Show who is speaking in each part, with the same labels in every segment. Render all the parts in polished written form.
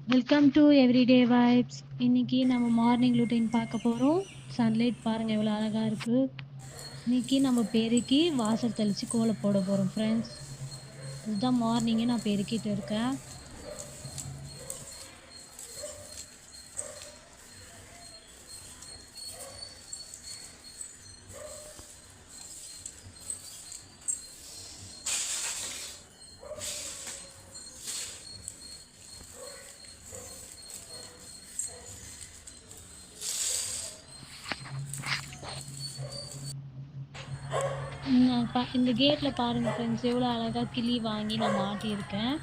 Speaker 1: Welcome to everyday vibes. இன்னைக்கு நம்ம morning routine பார்க்க போகிறோம். சன்லைட் பாருங்கள் எவ்வளோ அழகாக இருக்குது. இன்னைக்கு நம்ம பெருக்கி வாசல் தெளித்து கோலம் போட போகிறோம் ஃப்ரெண்ட்ஸ். இதுதான் மார்னிங்கே நான் பெருக்கிட்டு இருக்கேன். இந்த கேட்டில் பாருங்கள் ஃப்ரெண்ட்ஸ், எவ்வளோ அழகாக கிளி வாங்கி நான் மாட்டியிருக்கேன்.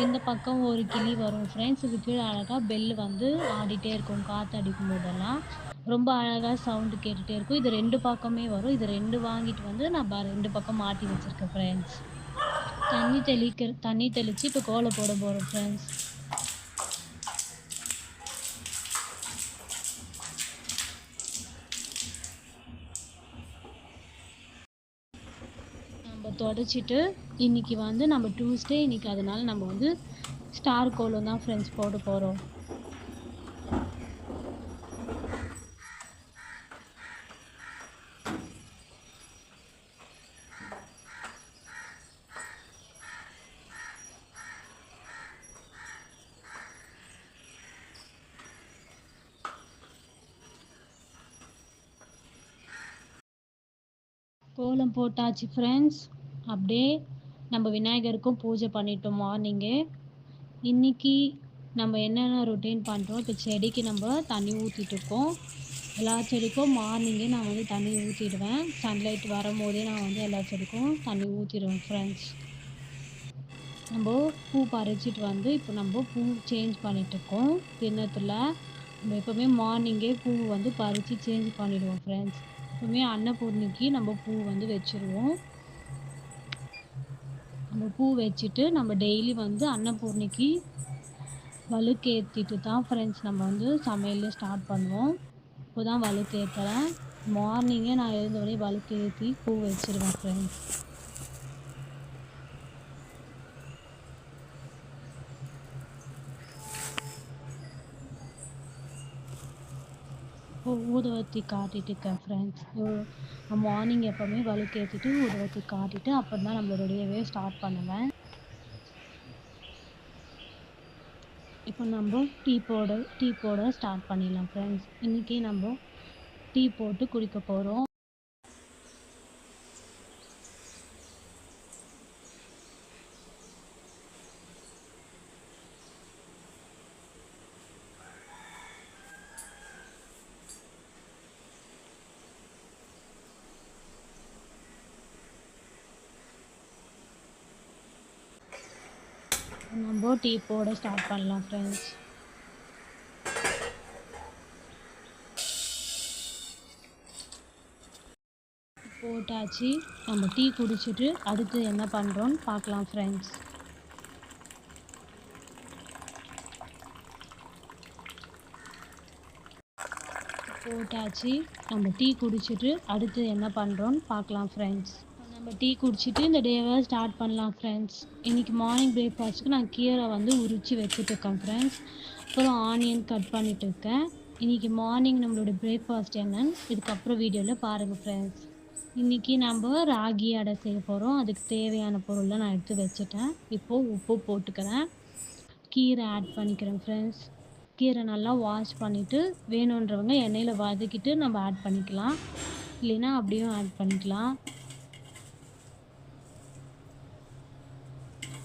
Speaker 1: இந்த பக்கம் ஒரு கிளி வரும் ஃப்ரெண்ட்ஸ். இது கீழே அழகாக பெல் வந்து ஆடிட்டே இருக்கும். காற்று அடிக்கும் போதெல்லாம் ரொம்ப அழகாக சவுண்டு கேட்டுகிட்டே இருக்கும். இது 2 பக்கமே வரும். இது 2 வாங்கிட்டு வந்து நான் 2 பக்கம் மாட்டி வச்சுருக்கேன் ஃப்ரெண்ட்ஸ். தண்ணி தெளித்து இப்போ கோலம் போட போகிறோம் ஃப்ரெண்ட்ஸ். தொடச்சிட்டு இன்றைக்கி வந்து நம்ம டியூஸ்டே, இன்றைக்கி அதனால் நம்ம வந்து ஸ்டார் கோலம் தான் ஃப்ரெண்ட்ஸ் போட போகிறோம். கோலம் போட்டாச்சு ஃப்ரெண்ட்ஸ். அப்படியே நம்ம விநாயகருக்கும் பூஜை பண்ணிட்டோம் மார்னிங்கே. இன்றைக்கி நம்ம என்னென்ன ரொட்டீன் பண்ணுறோம். இப்போ செடிக்கு நம்ம தண்ணி ஊற்றிட்டு இருக்கோம். எல்லா செடிக்கும் மார்னிங்கே நான் வந்து தண்ணி ஊற்றிடுவேன். சன்லைட் வரும்போதே நான் வந்து எல்லா செடிக்கும் தண்ணி ஊற்றிடுவேன் ஃப்ரெண்ட்ஸ். நம்ம பூ பறிச்சிட்டு வந்து இப்போ நம்ம பூ சேஞ்ச் பண்ணிகிட்ருக்கோம். கிண்ணத்தில் நம்ம எப்போவுமே மார்னிங்கே பூ வந்து பறித்து சேஞ்ச் பண்ணிவிடுவோம் ஃப்ரெண்ட்ஸ். எப்பவுமே அன்னபூர்ணிக்கு நம்ம பூ வந்து வச்சுருவோம். நம்ம பூ வச்சுட்டு நம்ம டெய்லி வந்து அன்னபூர்ணிக்கு வழுக்கேற்றிட்டு தான் ஃப்ரெண்ட்ஸ் நம்ம வந்து சமையல் ஸ்டார்ட் பண்ணுவோம். இப்போ தான் வழுக்கேற்றுறேன். மார்னிங்கே நான் எழுந்தோடனே வழுக்கேற்றி பூ வச்சுருவேன் ஃப்ரெண்ட்ஸ். ஊதுவத்தி காட்டிட்டு இருக்கேன் ஃப்ரெண்ட்ஸ். மார்னிங் எப்போவுமே வழுக்கேற்றிட்டு ஊதுவத்தி காட்டிட்டு அப்புறம் தான் நம்மளுடையவே ஸ்டார்ட் பண்ணுவேன். இப்போ நம்ம டீ போட ஸ்டார்ட் பண்ணிடலாம் ஃப்ரெண்ட்ஸ். இன்றைக்கி நம்ம டீ போட்டு குடிக்க போகிறோம். நம்ம டீ போட ஸ்டார்ட் பண்ணலாம் ஃப்ரெண்ட்ஸ். போட்டாச்சு. நம்ம டீ குடிச்சிட்டு அடுத்து என்ன பண்ணுறோன்னு பார்க்கலாம் ஃப்ரெண்ட்ஸ். போட்டாச்சு. நம்ம டீ குடிச்சிட்டு அடுத்து என்ன பண்ணுறோன்னு பார்க்கலாம் ஃப்ரெண்ட்ஸ். நம்ம டீ குடிச்சிட்டு இந்த டேவை ஸ்டார்ட் பண்ணலாம் ஃப்ரெண்ட்ஸ். இன்றைக்கி மார்னிங் பிரேக்ஃபாஸ்ட்டுக்கு நான் கீரை வந்து உரித்து வச்சுட்ருக்கேன் ஃப்ரெண்ட்ஸ். அப்புறம் ஆனியன் கட் பண்ணிகிட்ருக்கேன். இன்றைக்கி மார்னிங் நம்மளோட பிரேக்ஃபாஸ்ட் என்னன்னு இதுக்கப்புறம் வீடியோவில் பாருங்கள் ஃப்ரெண்ட்ஸ். இன்றைக்கி நம்ம ராகி அடை செய்ய போகிறோம். அதுக்கு தேவையான பொருள்லாம் நான் எடுத்து வச்சுட்டேன். இப்போது உப்பு போட்டுக்கிறேன். கீரை ஆட் பண்ணிக்கிறேன் ஃப்ரெண்ட்ஸ். கீரை நல்லா வாஷ் பண்ணிவிட்டு வேணுன்றவங்க எண்ணெயில் வதக்கிட்டு நம்ம ஆட் பண்ணிக்கலாம், இல்லைன்னா அப்படியும் ஆட் பண்ணிக்கலாம்.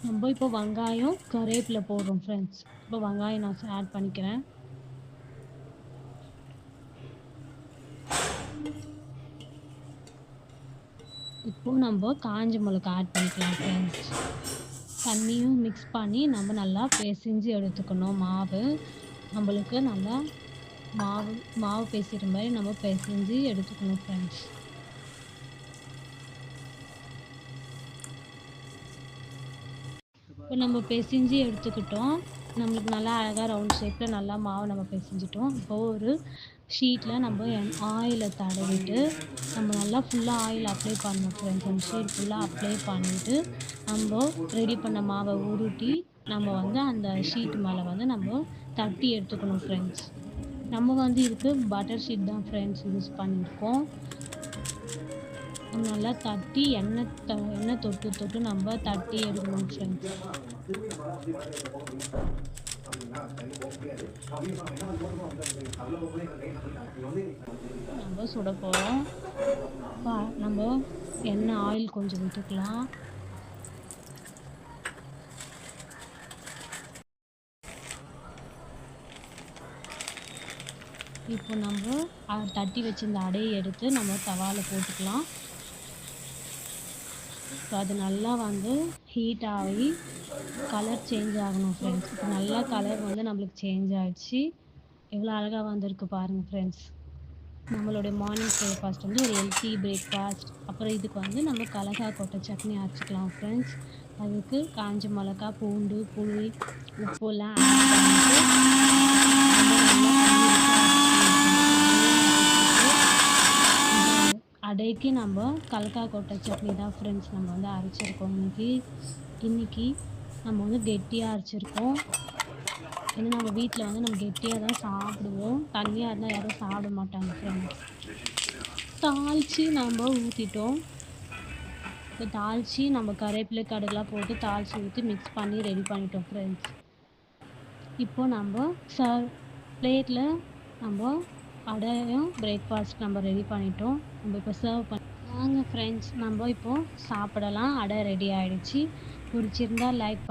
Speaker 1: நம்ம இப்போ வெங்காயம் கருவேப்பிலை போடுறோம் ஃப்ரெண்ட்ஸ். இப்போ வெங்காயம் நான் ஆட் பண்ணிக்கிறேன். இப்போது நம்ம காஞ்ச மிளகாய் ஆட் பண்ணிக்கலாம் ஃப்ரெண்ட்ஸ். தண்ணியும் மிக்ஸ் பண்ணி நம்ம நல்லா பிசைஞ்சு எடுத்துக்கணும். நம்மளுக்கு நல்லா மாவு பேசுகிற மாதிரி நம்ம பிசைஞ்சு எடுத்துக்கணும் ஃப்ரெண்ட்ஸ். இப்போ நம்ம பிசைஞ்சு எடுத்துக்கிட்டோம். நம்மளுக்கு நல்லா அழகாக ரவுண்ட் ஷேப்பில் நல்லா மாவு நம்ம பிசைஞ்சிட்டோம். இப்போ ஒரு ஷீட்டில் நம்ம ஆயிலை தடவிட்டு நம்ம நல்லா ஃபுல்லாக ஆயில் அப்ளை பண்ணணும் ஃப்ரெண்ட்ஸ். அந்த ஷீட் ஃபுல்லாக அப்ளை பண்ணிவிட்டு நம்ம ரெடி பண்ண மாவை உருட்டி நம்ம வந்து அந்த ஷீட் மேலே வந்து நம்ம தட்டி எடுத்துக்கணும் ஃப்ரெண்ட்ஸ். நம்ம வந்து இதுக்கு பட்டர் ஷீட் தான் ஃப்ரெண்ட்ஸ் யூஸ் பண்ணியிருக்கோம். நல்லா தட்டி எண்ணெய் தொட்டு தொட்டு நம்ம தட்டி எடுக்கணும் ஃப்ரெண்ட்ஸ். நம்ம சுட போகிறோம். நம்ம எண்ணெய் ஆயில் கொஞ்சம் விட்டுக்கலாம். இப்போ நம்ம தட்டி வச்சிருந்த அடையை எடுத்து நம்ம தவாவில் போட்டுக்கலாம். ஸோ அது நல்லா வந்து ஹீட் ஆகி கலர் சேஞ்ச் ஆகணும் ஃப்ரெண்ட்ஸ். இப்போ நல்லா கலர் வந்து நம்மளுக்கு சேஞ்ச் ஆகிடுச்சு. எவ்வளோ அழகாக வந்திருக்கு பாருங்கள் ஃப்ரெண்ட்ஸ். நம்மளுடைய மார்னிங் பிரேக்ஃபாஸ்ட் வந்து ஒரு ஹெல்த்தி பிரேக்ஃபாஸ்ட். அப்புறம் இதுக்கு வந்து நம்ம கலகா கொட்டை சட்னி அரைச்சிக்கலாம் ஃப்ரெண்ட்ஸ். அதுக்கு காஞ்ச மிளகா, பூண்டு, புளி, உப்புலாம் ஆட் பண்ணிட்டு அடைக்கு நம்ம கலக்கா கொட்டை சட்னி தான் ஃப்ரெண்ட்ஸ் நம்ம வந்து அரைச்சிருக்கோம். இன்னைக்கு நம்ம வந்து கெட்டியாக அரைச்சிருக்கோம். ஏன்னா நம்ம வீட்டில் வந்து நம்ம கெட்டியாக தான் சாப்பிடுவோம். தண்ணியாக இருந்தால் யாரும் சாப்பிட மாட்டாங்க ஃப்ரெண்ட்ஸ். தாளித்து நம்ம ஊற்றிட்டோம். இப்போ தாளித்து நம்ம கருவேப்பிலை கடுகுலாம் போட்டு தாளித்து ஊற்றி மிக்ஸ் பண்ணி ரெடி பண்ணிட்டோம் ஃப்ரெண்ட்ஸ். இப்போ நம்ம பிளேட்டில் நம்ம அடையும் பிரேக்ஃபாஸ்ட் நம்ம ரெடி பண்ணிட்டோம். நம்ம இப்போ சர்வ் வாங்க ஃப்ரெண்ட்ஸ், நம்ம இப்போது சாப்பிடலாம். அடை ரெடி ஆகிடுச்சு. பிடிச்சிருந்தா லைக்